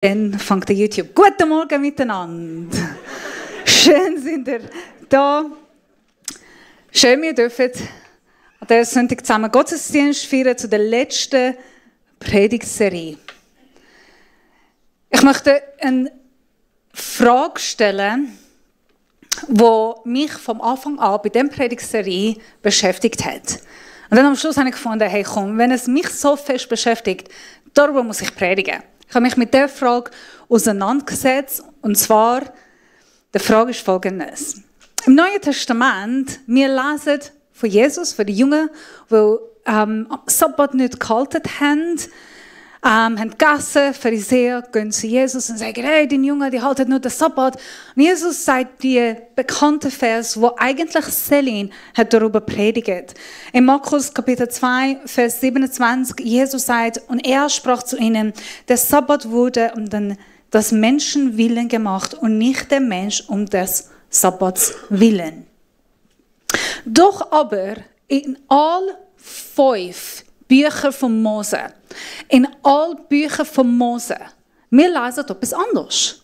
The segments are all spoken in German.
Dann fängt der YouTube. Guten Morgen miteinander. Schön sind ihr da. Schön, wir dürfen an dieser Sonntag zusammen Gottesdienst feiern zu der letzten Predigtserie. Ich möchte eine Frage stellen, die mich vom Anfang an bei dieser Predigtserie beschäftigt hat. Und dann am Schluss habe ich gefunden, hey komm, wenn es mich so fest beschäftigt, darüber muss ich predigen. Ich habe mich mit dieser Frage auseinandergesetzt, und zwar, die Frage ist folgendes. Im Neuen Testament, wir lesen von Jesus, von den Jungen, die am Sabbat nicht gehalten haben gegessen, Pharisäer gehen zu Jesus und sagen, hey, die Jungen, die halten nur den Sabbat. Und Jesus sagt die bekannte Vers, wo eigentlich Selin hat darüber predigt. In Markus Kapitel 2, Vers 27, Jesus sagt, und er sprach zu ihnen, der Sabbat wurde um des Menschen Willen gemacht und nicht der Mensch um des Sabbats Willen. Doch aber in all 5 Bücher von Mose, in all Büchern von Mose, wir lesen etwas anderes.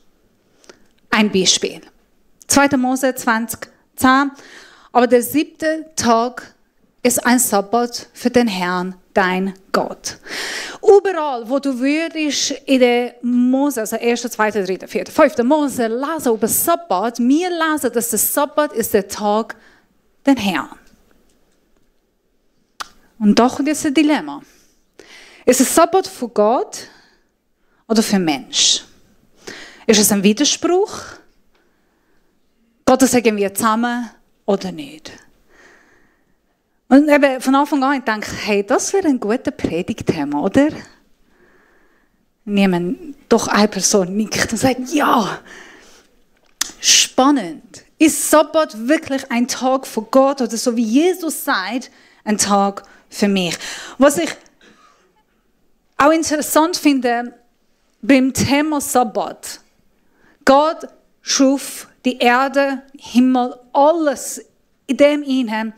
Ein Beispiel. 2. Mose 20,10. Aber der 7. Tag ist ein Sabbat für den Herrn, dein Gott. Überall, wo du würdest in der Mose, also 1., 2., 3., 4., 5. Mose lesen über Sabbat, wir lesen, dass der Sabbat ist der Tag den Herrn. Und da kommt jetzt ein Dilemma. Ist es Sabbat für Gott oder für Mensch? Ist es ein Widerspruch? Gott sagen wir zusammen oder nicht? Und eben von Anfang an denke ich, hey, das wäre ein guter Predigtthema, oder? Niemand, doch eine Person nickt und sagt, ja, spannend. Ist Sabbat wirklich ein Tag für Gott oder so wie Jesus sagt, ein Tag für mich? Was ich auch interessant finde beim Thema Sabbat. Gott schuf die Erde, Himmel, alles in dem hinein.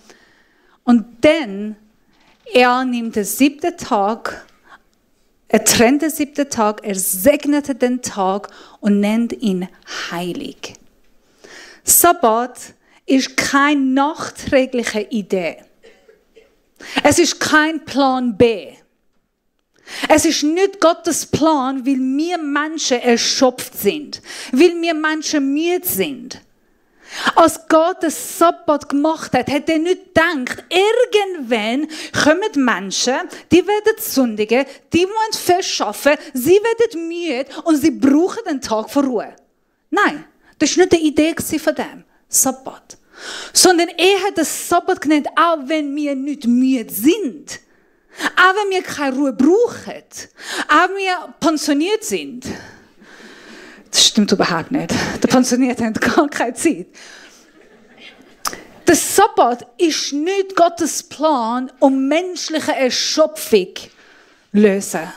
Und dann, er nimmt den 7. Tag, er trennt den 7. Tag, er segnete den Tag und nennt ihn heilig. Sabbat ist keine nachträgliche Idee. Es ist kein Plan B. Es ist nicht Gottes Plan, weil wir Menschen erschöpft sind, weil wir Menschen müde sind. Als Gott den Sabbat gemacht hat, hat er nicht gedacht, irgendwann kommen Menschen, die werden sündigen, die müssen fest arbeiten, sie werden müde und sie brauchen einen Tag von Ruhe. Nein, das war nicht die Idee von dem Sabbat. Sondern er hat den Sabbat genannt, auch wenn wir nicht müde sind. Auch wenn wir keine Ruhe brauchen. Auch wenn wir pensioniert sind. Das stimmt überhaupt nicht. Die Pensionierten haben gar keine Zeit. Der Sabbat ist nicht Gottes Plan, um menschliche Erschöpfung zu lösen.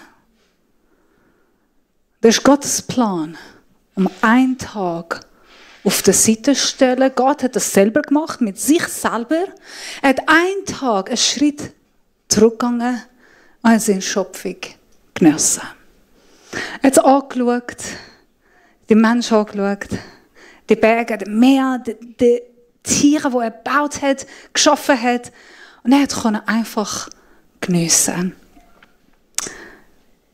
Das ist Gottes Plan, um einen Tag auf der Seite zu stellen. Gott hat das selber gemacht, mit sich selber. Er hat einen Tag, einen Schritt zurückgegangen und seine Schöpfung genossen. Er hat es angeschaut, die Menschen angeschaut, die Berge, die Meer, die Tiere, die er gebaut hat, geschaffen hat. Und er konnte einfach geniessen.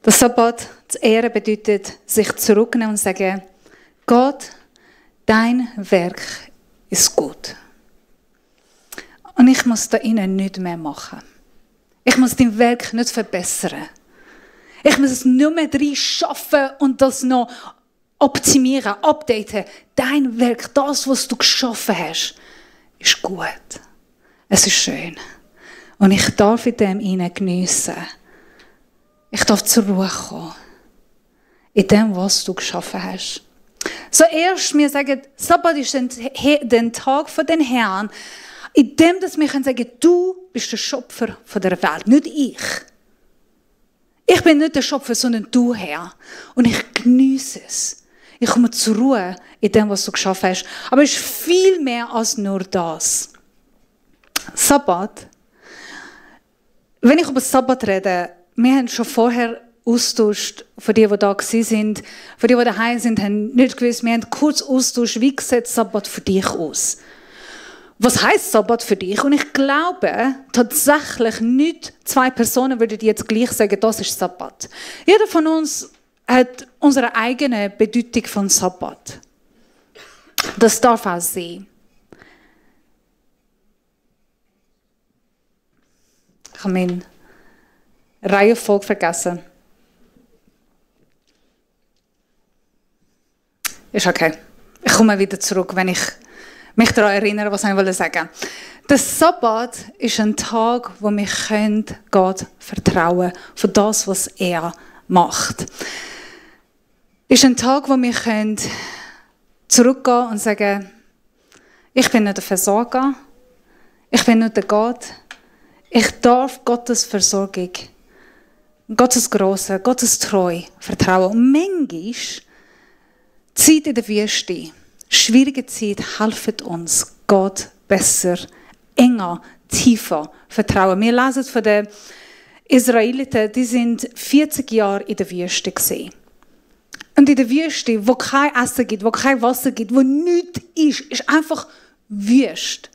Der Sabbat zu ehren bedeutet, sich zurücknehmen und sagen, Gott, dein Werk ist gut. Und ich muss da innen nichts mehr machen. Ich muss dein Werk nicht verbessern. Ich muss es nur mehr drin schaffen und das noch optimieren, updaten. Dein Werk, das, was du geschaffen hast, ist gut. Es ist schön. Und ich darf in dem hinein geniessen. Ich darf zur Ruhe kommen. In dem, was du geschaffen hast. So erst, wir sagen, Sabbat ist der Tag von den Herrn, in dem, dass wir sagen können, du bist der Schöpfer der Welt, nicht ich. Ich bin nicht der Schöpfer, sondern du, Herr. Und ich genieße es. Ich komme zur Ruhe in dem, was du geschaffen hast. Aber es ist viel mehr als nur das. Sabbat. Wenn ich über Sabbat rede, wir haben schon vorher austauscht, von denen, die da sind, von denen, die daheim sind, haben nicht gewusst, wir haben kurz austauscht, wie sieht Sabbat für dich aus? Was heisst Sabbat für dich? Und ich glaube, tatsächlich nicht zwei Personen würden jetzt gleich sagen, das ist Sabbat. Jeder von uns hat unsere eigene Bedeutung von Sabbat. Das darf auch sein. Ich habe meine Reihenfolge vergessen. Ist okay. Ich komme wieder zurück, wenn ich mich daran erinnere, was ich sagen wollte. Der Sabbat ist ein Tag, wo wir Gott vertrauen können für das, was er macht. Ist ein Tag, wo wir zurückgehen und sagen, ich bin nicht der Versorger, ich bin nicht der Gott, ich darf Gottes Versorgung, Gottes Grosse, Gottes Treu vertrauen. Und manchmal, Zeit in der Wüste, schwierige Zeit, helfen uns, Gott besser, enger, tiefer vertrauen. Wir lesen von den Israeliten, die sind 40 Jahre in der Wüste gewesen. Und in der Wüste, wo kein Essen gibt, wo kein Wasser gibt, wo nichts ist einfach Wüste,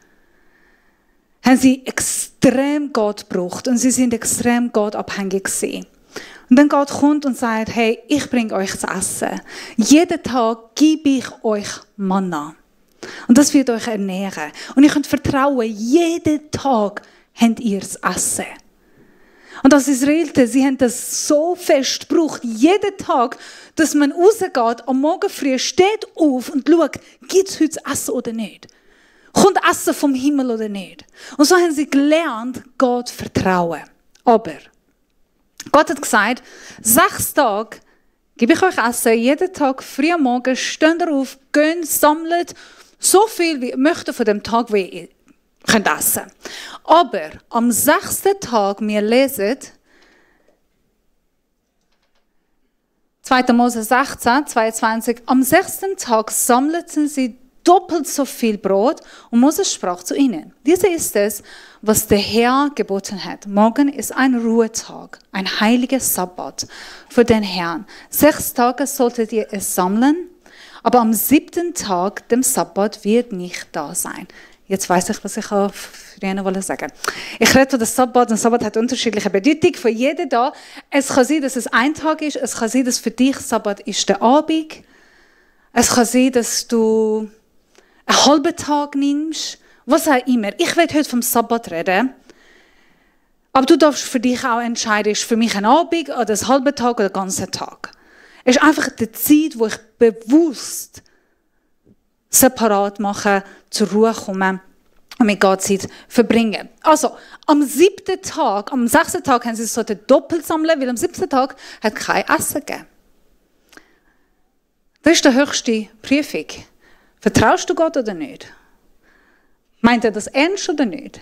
haben sie extrem Gott gebraucht und sie sind extrem Gott abhängig gewesen. Und dann Gott kommt und sagt, hey, ich bringe euch zu essen. Jeden Tag gebe ich euch Manna. Und das wird euch ernähren. Und ihr könnt vertrauen, jeden Tag habt ihr das Essen. Und als Israeliten, sie haben das so fest gebraucht, jeden Tag, dass man rausgeht, am Morgen früh steht auf und schaut, gibt es heute Essen oder nicht? Kommt Essen vom Himmel oder nicht? Und so haben sie gelernt, Gott vertrauen. Aber Gott hat gesagt, 6 Tage gebe ich euch Essen, jeden Tag früh am Morgen, steht ihr auf, geht, sammelt so viel, wie ihr möchtet von dem Tag, wie ihr könnt essen. Aber am 6. Tag, wir lesen 2. Mose 16, 22, am 6. Tag sammelten sie doppelt so viel Brot und Moses sprach zu ihnen. Dies ist es, was der Herr geboten hat. Morgen ist ein Ruhetag, ein heiliger Sabbat für den Herrn. 6 Tage solltet ihr es sammeln, aber am 7. Tag, dem Sabbat, wird nicht da sein. Jetzt weiss ich, was ich früher sagen wollte. Ich rede von dem Sabbat und Sabbat hat unterschiedliche Bedeutung für jeden da. Es kann sein, dass es ein Tag ist, es kann sein, dass für dich Sabbat ist der Abend. Es kann sein, dass du einen halben Tag nimmst, was auch immer. Ich werde heute vom Sabbat reden, aber du darfst für dich auch entscheiden, ist für mich ein Abend oder ein halber Tag oder ein ganzer Tag. Es ist einfach die Zeit, wo ich bewusst separat mache, zur Ruhe kommen und mit Gott Zeit verbringen. Also, am 7. Tag, am 6. Tag haben sie es so doppelt sammeln, weil am 7. Tag hat kein Essen gegeben. Das ist die höchste Prüfung. Vertraust du Gott oder nicht? Meint er das ernst oder nicht?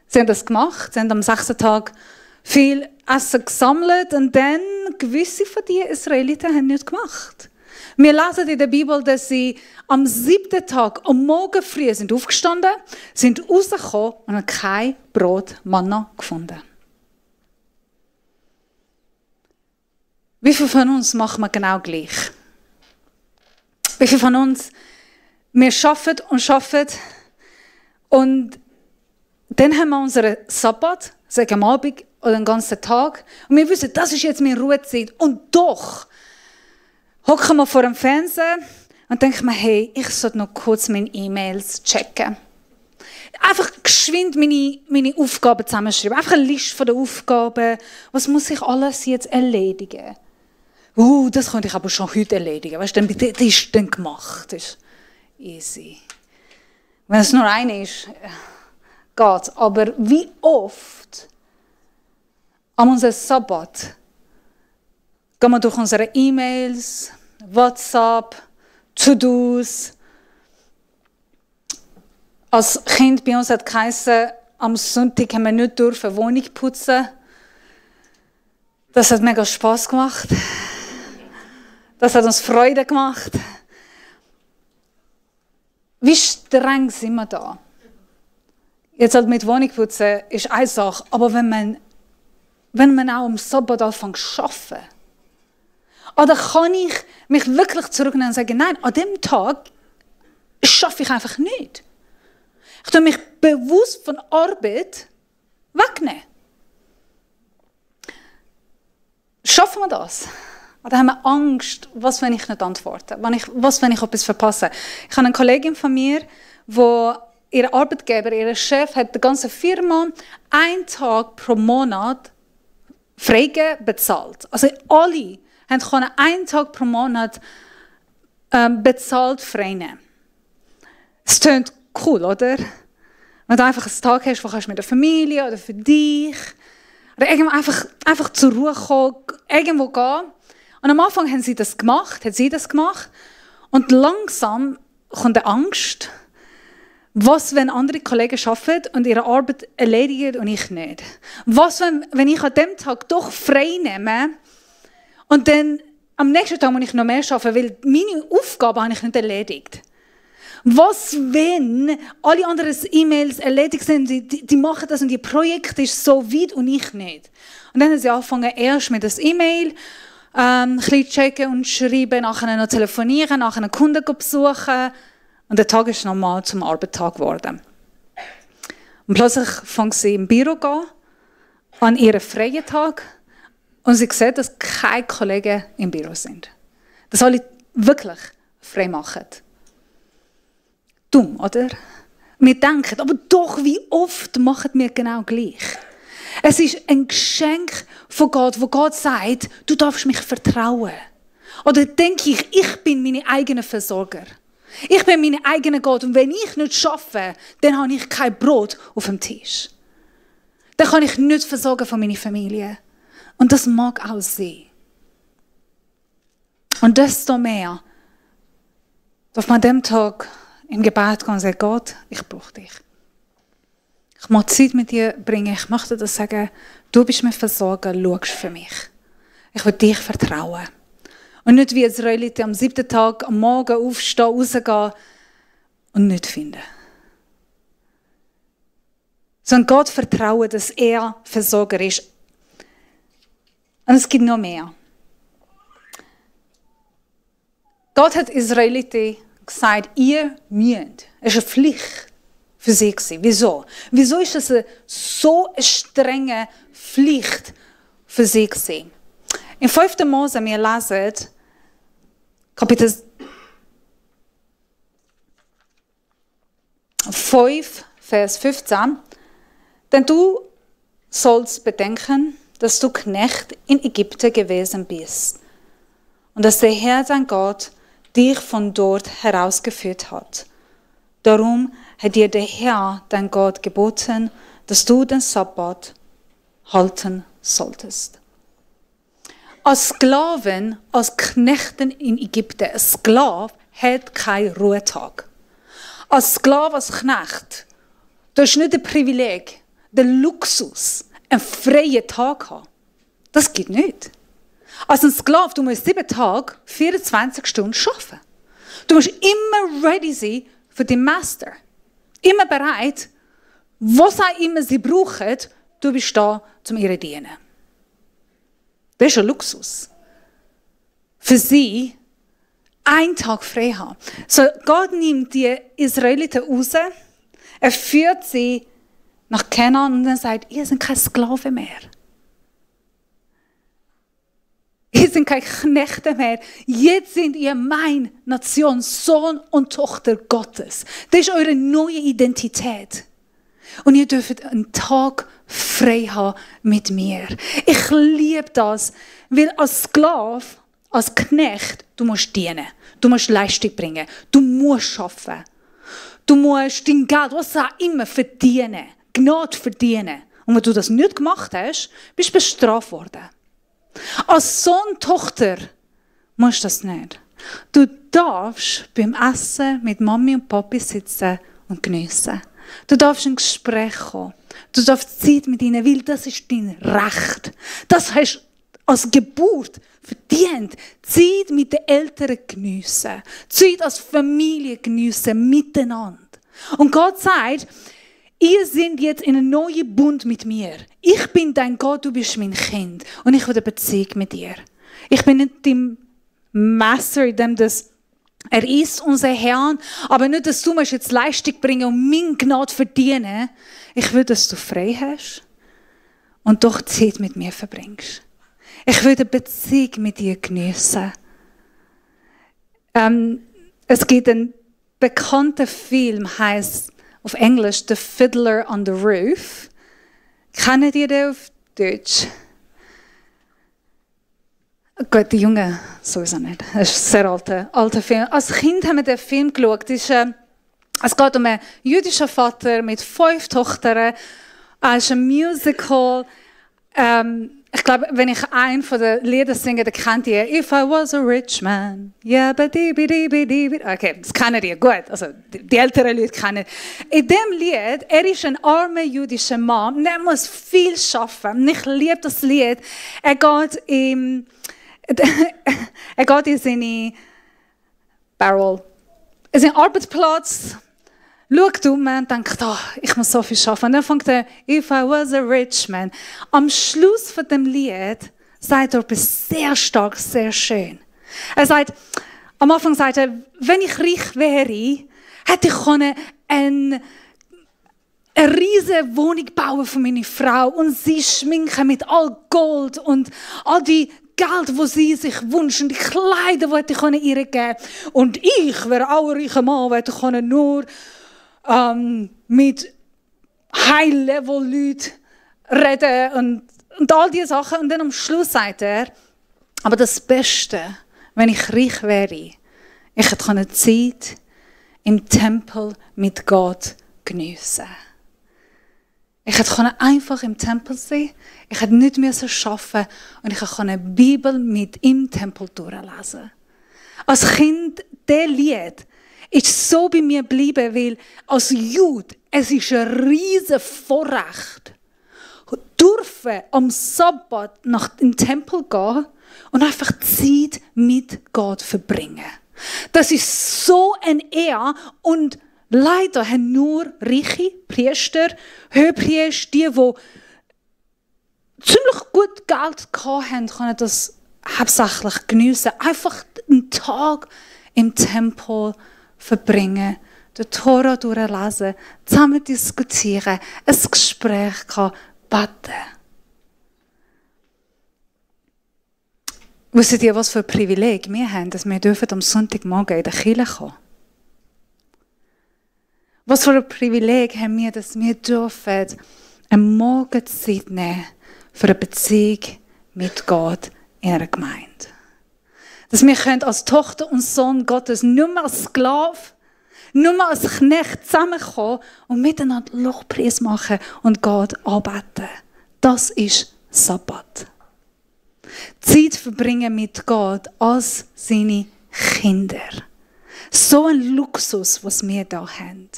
Sie haben das gemacht, sie haben am 6. Tag viel Essen gesammelt und dann gewisse von den Israeliten haben nicht gemacht. Wir lesen in der Bibel, dass sie am 7. Tag, am Morgen früh sind aufgestanden, sind rausgekommen und haben kein Brot, Manna gefunden. Wie viele von uns machen wir genau gleich? Wie viele von uns, wir arbeiten und dann haben wir unseren Sabbat, sagen am Abend oder den ganzen Tag und wir wissen, das ist jetzt meine Ruhezeit und doch hocken wir vor dem Fernseher und denken mir, hey, ich sollte noch kurz meine E-Mails checken. Einfach geschwind meine Aufgaben zusammenschreiben. Einfach eine Liste von den Aufgaben. Was muss ich alles jetzt erledigen? Das könnte ich aber schon heute erledigen. Weißt du, das ist dann gemacht. Das ist easy. Wenn es nur eine ist, geht's. Aber wie oft an unserem Sabbat gehen wir durch unsere E-Mails, WhatsApp, To-Dos. Als Kind bei uns hat es geheißen, am Sonntag haben wir nicht dürfen Wohnung putzen. Das hat mega Spass gemacht. Das hat uns Freude gemacht. Wie streng sind wir da? Jetzt halt mit Wohnung putzen ist eine Sache, aber wenn man wenn man auch am Sabbat anfängt zu arbeiten? Oder kann ich mich wirklich zurücknehmen und sagen, nein, an dem Tag schaffe ich einfach nicht. Ich tue mich bewusst von Arbeit wegnehmen. Schaffen wir das? Oder haben wir Angst, was, wenn ich nicht antworte? Was, wenn ich etwas verpasse? Ich habe eine Kollegin von mir, wo ihr Arbeitgeber, ihr Chef, hat die ganze Firma einen Tag pro Monat frei bezahlt. Also alle können einen Tag pro Monat bezahlt frei nehmen. Es klingt cool, oder? Wenn du einfach einen Tag hast, wo kannst du mit der Familie oder für dich oder irgendwo einfach zur Ruhe kommen, irgendwo gehen. Und am Anfang hat sie das gemacht. Und langsam kommt die Angst, was, wenn andere Kollegen arbeiten und ihre Arbeit erledigen und ich nicht? Was, wenn ich an dem Tag doch frei nehme und dann am nächsten Tag muss ich noch mehr arbeiten, weil meine Aufgabe habe ich nicht erledigt? Was, wenn alle anderen E-Mails erledigt sind, die machen das und ihr Projekt ist so weit und ich nicht? Und dann haben sie angefangen, erst mit das E-Mail ein bisschen checken und schreiben, nachher noch telefonieren, nachher einen Kunden besuchen. Und der Tag ist normal zum Arbeitstag geworden. Und plötzlich fängt sie im Büro an, an ihren freien Tag, und sie sieht, dass keine Kollegen im Büro sind. Dass alle wirklich frei machen. Dumm, oder? Wir denken, aber doch, wie oft machen wir genau gleich? Es ist ein Geschenk von Gott, wo Gott sagt, du darfst mich vertrauen. Oder denke ich bin meine eigene Versorger. Ich bin meine eigene Gott und wenn ich nicht schaffe, dann habe ich kein Brot auf dem Tisch. Dann kann ich nicht versorgen von meiner Familie. Und das mag auch sein. Und desto mehr darf man an dem Tag im Gebet gehen und sagen, Gott, ich brauche dich. Ich muss Zeit mit dir bringen. Ich möchte dir sagen, du bist mein Versorger, schaust für mich. Ich will dich vertrauen. Und nicht wie Israeliten am 7. Tag am Morgen aufstehen, rausgehen und nicht finden. Sondern Gott vertrauen, dass er Versorger ist. Und es gibt noch mehr. Gott hat Israeliten gesagt, ihr müsst. Es war eine Pflicht für sie. Wieso? Wieso ist das so eine strenge Pflicht für sie? In 5. Mose, wir lesen Kapitel 5, Vers 15. Denn du sollst bedenken, dass du Knecht in Ägypten gewesen bist und dass der Herr, dein Gott, dich von dort herausgeführt hat. Darum hat dir der Herr, dein Gott, geboten, dass du den Sabbat halten solltest. Als Sklaven, als Knechten in Ägypten, ein Sklave hat keinen Ruhetag. Als Sklave, als Knecht, du hast nicht das Privileg, den Luxus, einen freien Tag haben. Das geht nicht. Als ein Sklave, du musst 7 Tage, 24 Stunden arbeiten. Du musst immer ready sein für den Master. Immer bereit, was auch immer sie brauchen, du bist da, um ihnen zu dienen. Das ist ein Luxus. Für sie, einen Tag frei haben. So, Gott nimmt die Israeliten raus, er führt sie nach Kanaan und dann sagt, ihr seid keine Sklaven mehr. Ihr seid keine Knechte mehr. Jetzt sind ihr meine Nation, Sohn und Tochter Gottes. Das ist eure neue Identität. Und ihr dürft einen Tag frei haben mit mir. Ich liebe das, weil als Sklave, als Knecht, du musst dienen. Du musst Leistung bringen. Du musst arbeiten. Du musst dein Geld, was auch immer, verdienen. Gnade verdienen. Und wenn du das nicht gemacht hast, bist du bestraft worden. Als Sohn, Tochter musst du das nicht. Du darfst beim Essen mit Mami und Papi sitzen und geniessen. Du darfst in ein Gespräch kommen. Du darfst Zeit mit ihnen, weil das ist dein Recht. Das hast du als Geburt verdient. Zeit mit den Eltern geniessen. Zeit als Familie geniessen, miteinander. Und Gott sagt, ihr seid jetzt in einem neuen Bund mit mir. Ich bin dein Gott, du bist mein Kind. Und ich will eine Beziehung mit dir. Ich bin nicht dein Master, in dem er ist unser Herr, aber nicht, dass du jetzt Leistung bringen und meine Gnade verdienen. Ich will, dass du frei hast und doch Zeit mit mir verbringst. Ich will eine Beziehung mit dir geniessen. Es gibt einen bekannten Film, heißt auf Englisch The Fiddler on the Roof. Kennt ihr den auf Deutsch? Gut, die Jungen sowieso nicht. Das ist ein sehr alter Film. Als Kind haben wir den Film geschaut. Es geht um einen jüdischen Vater mit 5 Töchtern. Es ist ein Musical. Ich glaube, wenn ich einen von den Liedern singe, dann kennt ihr If I was a rich man. Yeah, okay, das kennen ihr gut. Also, die älteren Leute kennen. In diesem Lied, er ist ein armer jüdischer Mann und er muss viel arbeiten. Und ich liebe das Lied. Er geht in seine Barrel, in seinen Arbeitsplatz, schaut um und denkt, oh, ich muss so viel arbeiten. Und dann fängt er, If I was a rich man. Am Schluss von dem Lied sagt er etwas sehr stark, sehr schön. Am Anfang sagt er, wenn ich reich wäre, hätte ich eine riesige Wohnung bauen für meine Frau und sie schminken mit all Gold und all die Geld, das sie sich wünschen, die Kleider, die ich ihr geben kann. Und ich wäre auch ein reicher Mann, weil ich nur mit High-Level-Leuten reden und all diese Sachen. Und dann am Schluss sagt er, aber das Beste, wenn ich reich wäre, ich hätte Zeit im Tempel mit Gott geniessen. Ich hätte einfach im Tempel sein, ich hätte nicht arbeiten und ich konnte die Bibel mit im Tempel durchlesen. Als Kind, dieses Lied ist so bei mir geblieben, weil als Jude, es ist ein riesiges Vorrecht, dürfen am Sabbat nach dem Tempel gehen und einfach Zeit mit Gott verbringen. Das ist so eine Ehre und leider haben nur reiche Priester, Höhepriester, die ziemlich gut Geld hatten, können das hauptsächlich geniessen. Einfach einen Tag im Tempel verbringen, die Tora durchlesen, zusammen diskutieren, ein Gespräch beten. Wisst ihr, was für ein Privileg wir haben, dass wir am Sonntagmorgen in der Kirche kommen? Was für ein Privileg haben wir, dass wir dürfen eine Morgenzeit nehmen für eine Beziehung mit Gott in einer Gemeinde. Dass wir als Tochter und Sohn Gottes nur mehr als Sklave, nur mehr als Knecht zusammenkommen und miteinander Lobpreis machen und Gott anbeten. Das ist Sabbat. Zeit verbringen mit Gott als seine Kinder. So ein Luxus, was wir da haben.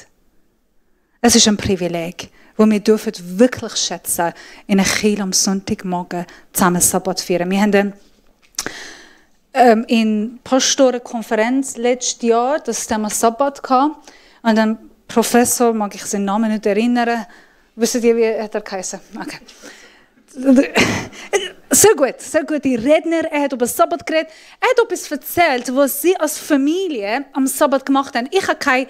Es ist ein Privileg, das wir dürfen wirklich schätzen, in einer Kirche am Sonntagmorgen zusammen Sabbat feiern. Wir haben in Pastorenkonferenz letztes Jahr das Thema Sabbat gehabt. Und ein Professor, mag ich seinen Namen nicht erinnern, wisst ihr, wie hat er geheißen? Okay. Sehr gute Redner, er hat über Sabbat geredet. Er hat etwas erzählt, was sie als Familie am Sabbat gemacht haben. Ich habe keine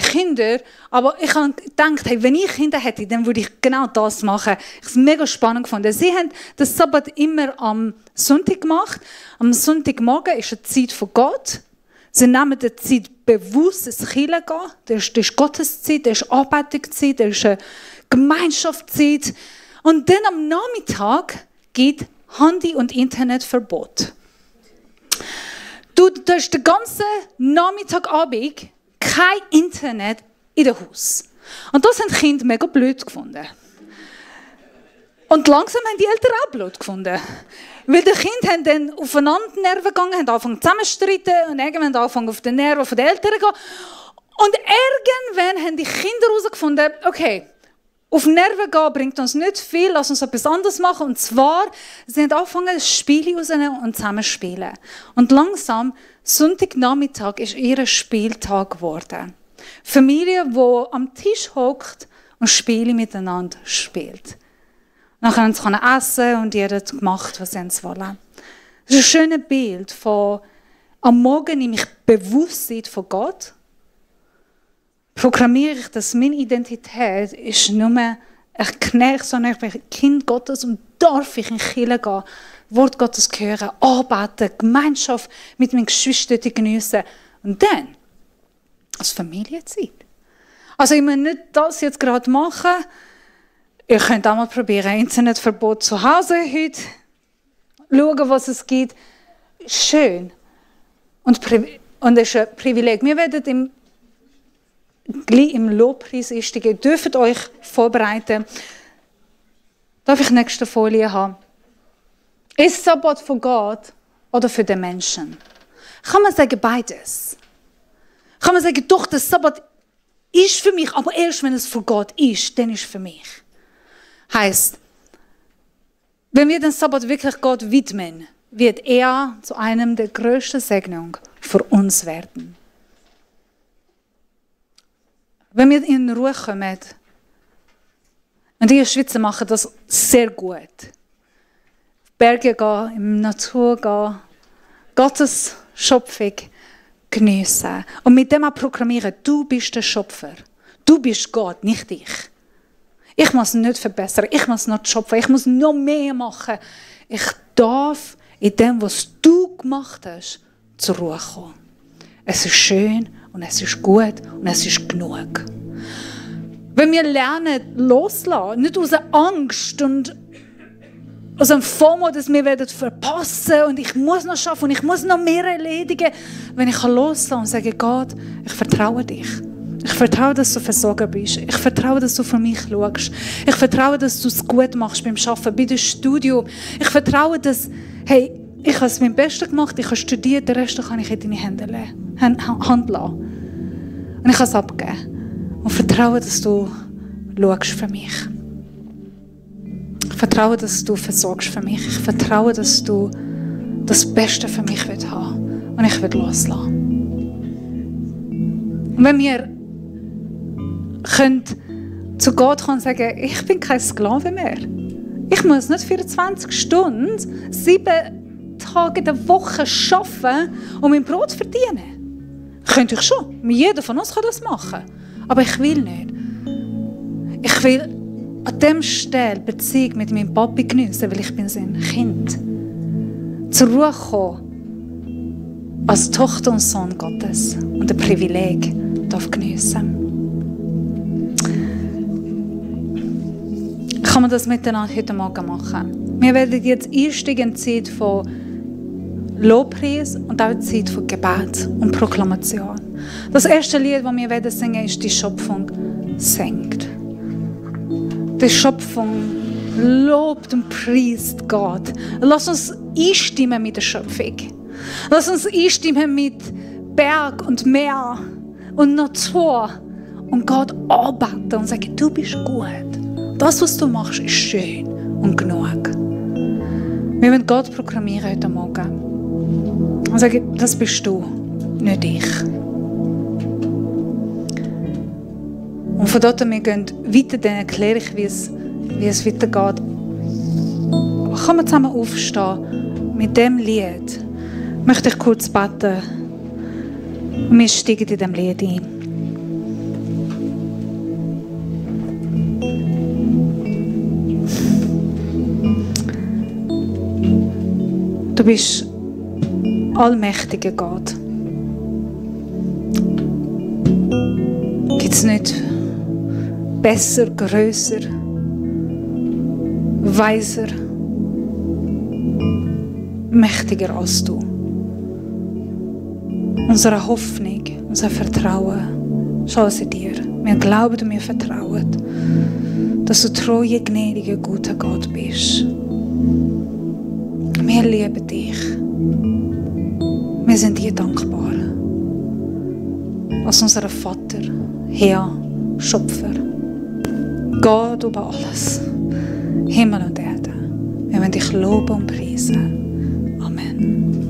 Kinder, aber ich habe gedacht, hey, wenn ich Kinder hätte, dann würde ich genau das machen. Ich habe es mega spannend gefunden. Sie haben den Sabbat immer am Sonntag gemacht. Am Sonntagmorgen ist eine Zeit von Gott. Sie nehmen die Zeit bewusst ins Kirche gehen. Das ist Gotteszeit, das ist Anbetungszeit, das ist eine Gemeinschaftszeit. Und dann am Nachmittag geht Handy- und Internetverbot. Du hast den ganzen Nachmittagabend kein Internet in dem Haus. Und das haben die Kinder mega blöd gefunden. Und langsam haben die Eltern auch blöd gefunden. Weil die Kinder haben dann aufeinander Nerven gegangen, haben angefangen zusammenzustreiten und irgendwann angefangen auf die Nerven der Eltern zu gehen. Und irgendwann haben die Kinder herausgefunden, okay, auf Nerven gehen bringt uns nicht viel, lass uns etwas anderes machen. Und zwar, sie haben angefangen, Spiele rauszunehmen und zusammen spielen. Und langsam, Sonntagnachmittag ist ihr Spieltag geworden. Familie, die am Tisch hockt und Spiele miteinander spielt. Nachher haben sie essen und jeder hat gemacht, was sie wollen. Das ist ein schönes Bild von am Morgen nehme ich Bewusstsein von Gott, programmiere ich, dass meine Identität ist nicht mehr ein Knecht, sondern ich bin ein Kind Gottes und darf ich in die Kirche gehen, Wort Gottes hören, arbeiten, Gemeinschaft mit meinen Geschwistern geniessen und dann als Familienzeit. Also ich muss nicht das jetzt gerade machen. Ihr könnt auch mal probieren, Internetverbot zu Hause heute, schauen, was es gibt. Schön. Und es ist ein Privileg. Wir werden im Lobpreis einsteigen. Ihr dürft euch vorbereiten. Darf ich die nächste Folie haben? Ist Sabbat von Gott oder für den Menschen? Kann man sagen beides? Kann man sagen, doch, der Sabbat ist für mich, aber erst wenn es von Gott ist, dann ist es für mich. Heißt, wenn wir den Sabbat wirklich Gott widmen, wird er zu einem der größten Segnungen für uns werden. Wenn wir in Ruhe kommen, und die Schweizer machen das sehr gut. Berge gehen, in die Natur gehen, Gottes Schöpfung geniessen. Und mit dem auch programmieren, du bist der Schöpfer. Du bist Gott, nicht ich. Ich muss nicht verbessern, ich muss nicht schöpfen, ich muss noch mehr machen. Ich darf in dem, was du gemacht hast, zur Ruhe kommen. Es ist schön und es ist gut und es ist genug. Wenn wir lernen, loslassen, nicht aus Angst und aus einem FOMO, dass wir verpassen und ich muss noch schaffen und ich muss noch mehr erledigen, wenn ich loslassen und sage, Gott, ich vertraue dich. Ich vertraue, dass du Versorger bist. Ich vertraue, dass du für mich schaust. Ich vertraue, dass du es gut machst beim Arbeiten, bei dem Studium. Ich vertraue, dass, hey, ich habe es mein Bestes gemacht, ich habe studiert, den Rest kann ich in deine Hand lassen. Und ich kann es abgeben. Und vertraue, dass du schaust für mich. Ich vertraue, dass du versorgst für mich. Ich vertraue, dass du das Beste für mich haben willst. Und ich will loslassen. Und wenn wir zu Gott kommen und sagen, ich bin kein Sklave mehr. Ich muss nicht 24 Stunden, 7 Tage in der Woche arbeiten und mein Brot verdienen. Könnte ich schon. Jeder von uns kann das machen. Aber ich will nicht. Ich will an dieser Stelle Beziehung mit meinem Papi geniessen, weil ich bin sein Kind. Zur Ruhe kommen als Tochter und Sohn Gottes und ein Privileg darf geniessen. Kann man das miteinander heute Morgen machen? Wir werden jetzt einsteigen in die Zeit von Lobpreis und auch in die Zeit von Gebet und Proklamation. Das erste Lied, das wir singen werden, ist «Die Schöpfung singt». Die Schöpfung lobt und preist Gott. Lass uns einstimmen mit der Schöpfung. Lass uns einstimmen mit Berg und Meer und Natur und Gott arbeiten und sagen, du bist gut. Das, was du machst, ist schön und genug. Wir wollen Gott proklamieren heute Morgen. Und sagen, das bist du, nicht ich. Und von dort wir gehen weiter, dann erkläre ich, wie es weitergeht. Kann man zusammen aufstehen mit dem Lied? Möchte ich kurz beten. Und wir steigen in diesem Lied ein. Du bist allmächtiger Gott. Gibt es nicht besser, grösser, weiser, mächtiger als du. Unsere Hoffnung, unser Vertrauen, schau es in dir. Wir glauben und wir vertrauen, dass du treuer, gnädiger, guter Gott bist. Wir lieben dich. Wir sind dir dankbar. Als unser Vater, Herr, Schöpfer. Gott über alles. Himmel und Erde. Wir wollen dich loben und preisen. Amen.